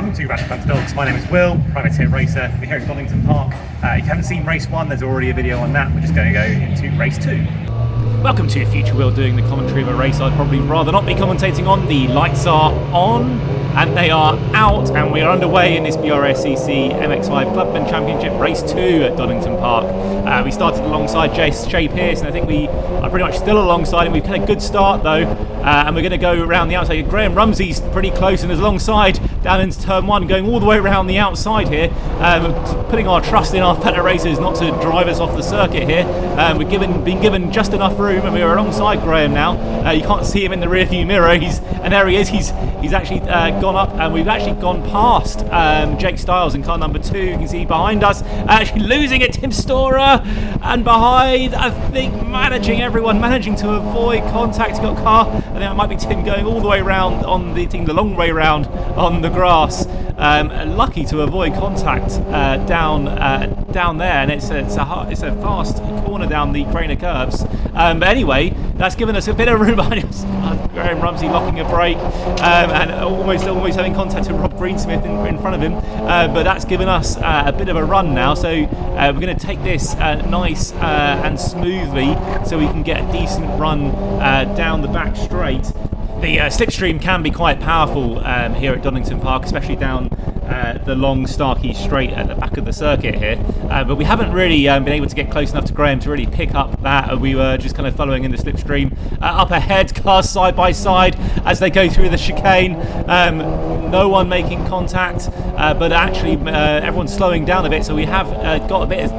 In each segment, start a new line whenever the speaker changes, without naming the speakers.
welcome to Radical Dogs. My name is Will, privateer racer. We're here at Donington Park. If you haven't seen race 1, there's already a video on that. We're just going to go into race 2. Welcome to Future Will doing the commentary of a race I'd probably rather not be commentating on. The lights are on and they are out, and we are underway in this BRSCC MX-5 Clubman Championship race 2 at Donington Park. We started alongside Shay Pearce, and I think we are pretty much still alongside him. We've had a good start though, and we're going to go around the outside. Graham Rumsey's pretty close and is alongside down into turn 1, going all the way around the outside here, putting our trust in our fellow racers not to drive us off the circuit here. We've been given just enough room, and we're alongside Graham now. You can't see him in the rearview mirror, and there he is. He's actually gone up, and we've actually gone past Jake Styles in car number 2. You can see behind us, actually losing it, Tim Storer, and behind, I think, managing to avoid contact. He's got a car, I think it might be Tim going all the way around on the long way round on the grass. Lucky to avoid contact down there, and it's a fast corner down the Craner curves. But anyway, that's given us a bit of room behind us. Graham Rumsey locking a brake and almost having contact with Rob Greensmith in front of him. But that's given us a bit of a run now, so we're going to take this nice and smoothly so we can get a decent run down the back straight. The slipstream can be quite powerful here at Donington Park, especially down the long Starkey straight at the back of the circuit here, but we haven't really been able to get close enough to Graham to really pick up that. We were just kind of following in the slipstream. Up ahead, cars side by side as they go through the chicane. No one making contact, but actually everyone's slowing down a bit, so we have got a bit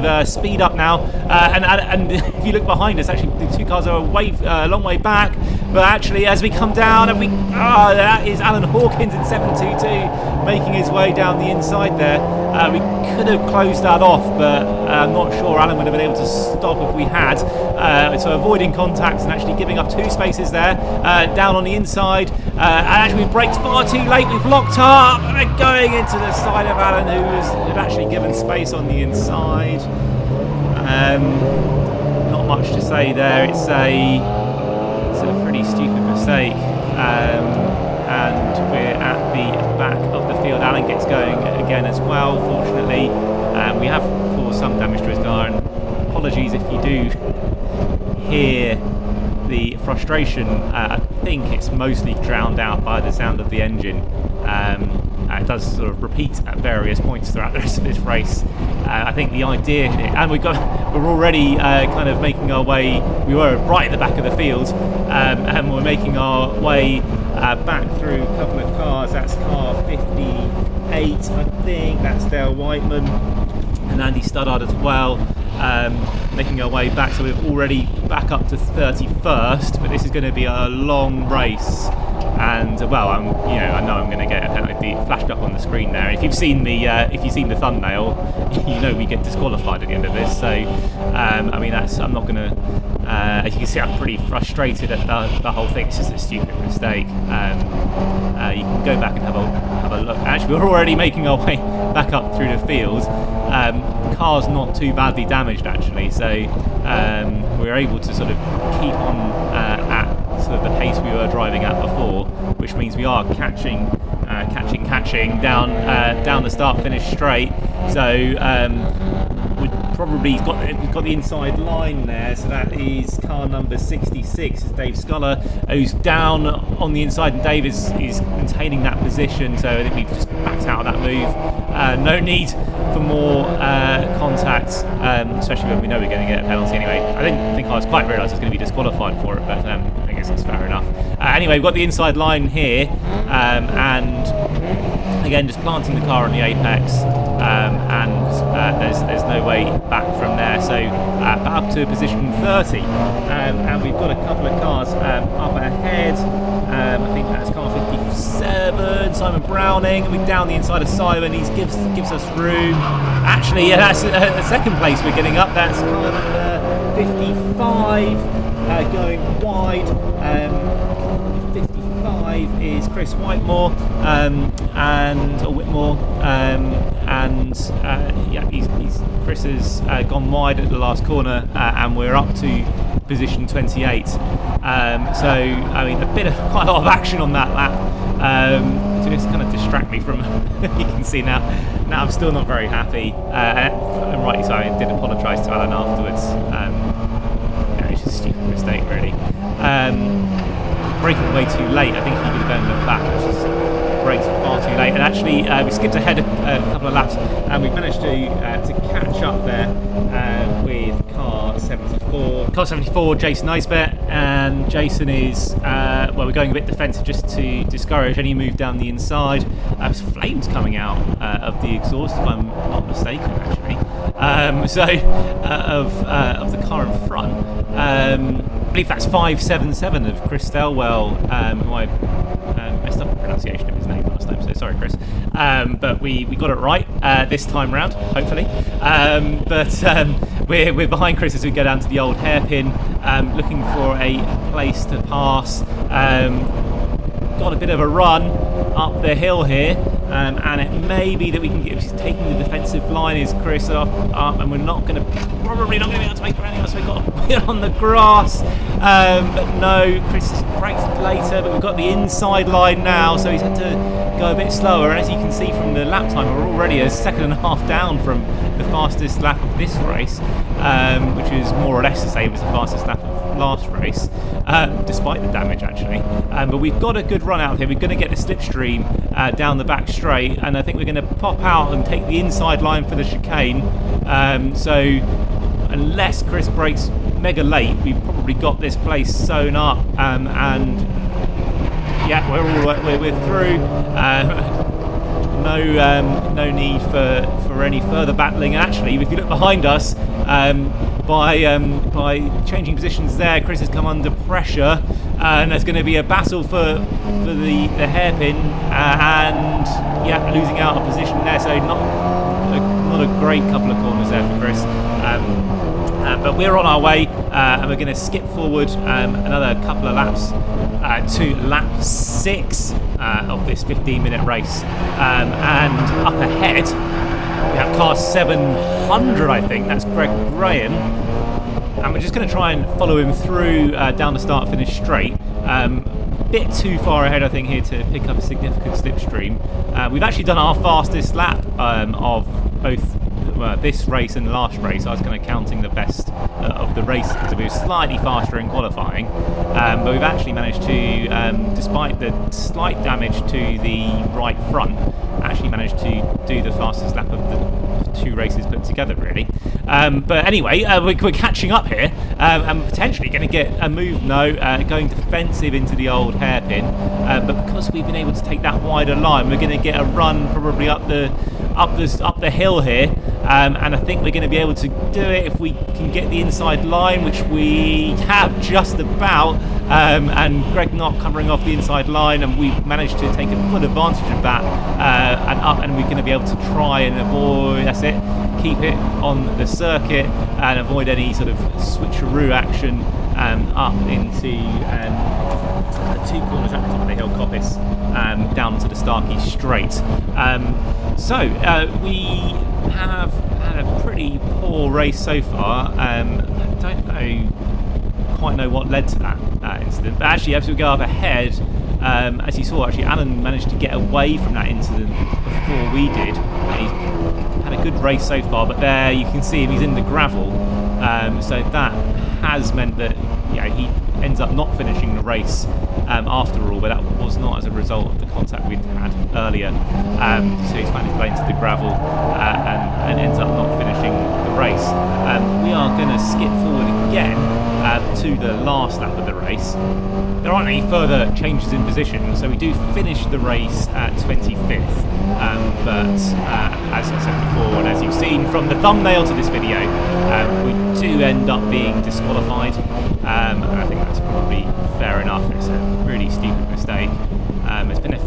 of speed up now. And if you look behind us, actually the two cars are a long way back. But actually, as we come down, that is Alan Hawkins in 722 making his way down the inside there. We could have closed that off, but I'm not sure Alan would have been able to stop if we had. So avoiding contacts and actually giving up 2 spaces there, down on the inside. And actually we braked far too late. We've locked up and we're going into the side of Alan, who had actually given space on the inside. Not much to say there. It's a pretty stupid mistake, and we're at the back of the field. Alan gets going again as well, fortunately. We have caused some damage to his car, and apologies if you do hear the frustration. I think it's mostly drowned out by the sound of the engine. It does sort of repeat at various points throughout the rest of this race. I think the idea, and we're already kind of making our way. We were right at the back of the field, and we're making our way back through a couple of cars. That's car 58, I think. That's Dale Whiteman and Andy Studdard as well. Making our way back, so we're already back up to 31st, but this is going to be a long race. And well, I know I'm going to get a penalty flashed up on the screen there. If you've seen the thumbnail, you know we get disqualified at the end of this. So I mean, I'm not going to. As you can see, I'm pretty frustrated at the whole thing. It's just a stupid mistake. You can go back and have a look. Actually, we're already making our way back up through the field. The car's not too badly damaged actually, so we're able to sort of keep on at sort of the pace we were driving at before, which means we are catching down the start-finish straight. So we've got the inside line there, so that is car number 66, Dave Sculler, who's down on the inside, and Dave is maintaining that position, so I think we've just backed out of that move. No need for more contact, especially when we know we're going to get a penalty anyway. I didn't think I was quite realised I was going to be disqualified for it, but I guess it's fair enough. Anyway, we've got the inside line here, and again just planting the car on the apex, and there's no way back from there, so back up to position 30, and we've got a couple of cars up ahead. I think that's car 57, Simon Browning. We're down the inside of Simon. He gives us room. Actually, yeah, that's the second place we're getting up. That's car number 55 going wide. 55 is Chris Whitmore Whitmore, Chris has gone wide at the last corner, and we're up to position 28. So I mean, quite a lot of action on that lap. to just kind of distract me from you can see now I'm still not very happy, and rightly so. I did apologise to Alan afterwards. It's just a stupid mistake really. Braking way too late. I think he could have gone back, which is brakes far too late, and actually we skipped ahead a couple of laps, and we've managed to catch up there with car 74, Jason Eisbert, and Jason is well, we're going a bit defensive just to discourage any move down the inside. There's flames coming out of the exhaust, if I'm not mistaken, actually. Of the car in front. I believe that's 577 of Chris Stelwell, who I messed up the pronunciation of his name last time, so sorry, Chris. But we got it right this time round, hopefully. We're behind Chris as we go down to the old hairpin, looking for a place to pass. Got a bit of a run up the hill here, and it may be that we can get taking the defensive line is Chris up, and we're probably not going to be able to make it around here, so we've got to put it on the grass. But no, Chris brakes later, but we've got the inside line now, so he's had to go a bit slower. And as you can see from the lap time, we're already a second and a half down from the fastest lap of this race, which is more or less the same as the fastest lap of last race, despite the damage actually. But we've got a good run out here. We're going to get the slipstream down the back straight, and I think we're going to pop out and take the inside line for the chicane. So unless Chris brakes mega late, we've probably got this place sewn up, and yeah, we're through. No need for any further battling. Actually, if you look behind us, by changing positions there, Chris has come under pressure, and there's going to be a battle for the hairpin, and yeah, losing out a position there. So not a great couple of corners there for Chris. But we're on our way, and we're going to skip forward another couple of laps to lap 6 of this 15-minute race. And up ahead, we have car 700, I think. That's Greg Graham. And we're just going to try and follow him through down the start-finish straight. Bit too far ahead, I think, here to pick up a significant slipstream. We've actually done our fastest lap of both this race and the last race. I was kind of counting the best of the races, so we were slightly faster in qualifying, but we've actually managed to, despite the slight damage to the right front, actually managed to do the fastest lap of the 2 races put together, really. But anyway, we're catching up here, and potentially going to get a move going defensive into the old hairpin, but because we've been able to take that wider line, we're going to get a run probably up the hill here, and I think we're going to be able to do it if we can get the inside line, which we have just about, and Greg not covering off the inside line, and we've managed to take a full advantage of that, and we're going to be able to try and avoid, that's it, keep it on the circuit and avoid any sort of switcheroo action up into the 2 corners at the top of the hill coppice, down to the Starkey Straight. So we have had a pretty poor race so far. I don't quite know what led to that incident, but actually as we go up ahead, as you saw, actually Alan managed to get away from that incident before we did. He's had a good race so far, but there you can see him, he's in the gravel, so that has meant that he ends up not finishing the race after all, but that was not as a result of the contact we'd had earlier. So he's found his way into the gravel and ends up not finishing the race. We are going to skip forward again to the last lap of the race. There aren't any further changes in position, so we do finish the race at 25th. But as I said before, and as you've seen from the thumbnail to this video, we do end up being disqualified, and I think that's probably fair enough. It's a really stupid mistake. There's been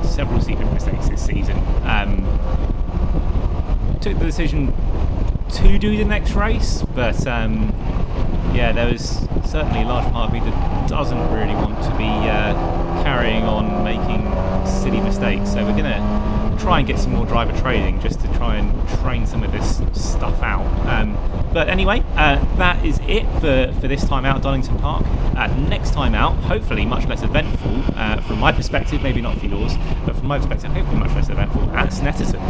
several stupid mistakes this season. Took the decision to do the next race, but yeah, there was certainly a large part of me that doesn't really want to be carrying on making silly mistakes, so we're going to try and get some more driver training just to try and train some of this stuff out. But anyway, that is it for this time out at Donington Park. Next time out, hopefully much less eventful from my perspective, maybe not for yours, but from my perspective, hopefully much less eventful at Snetterton.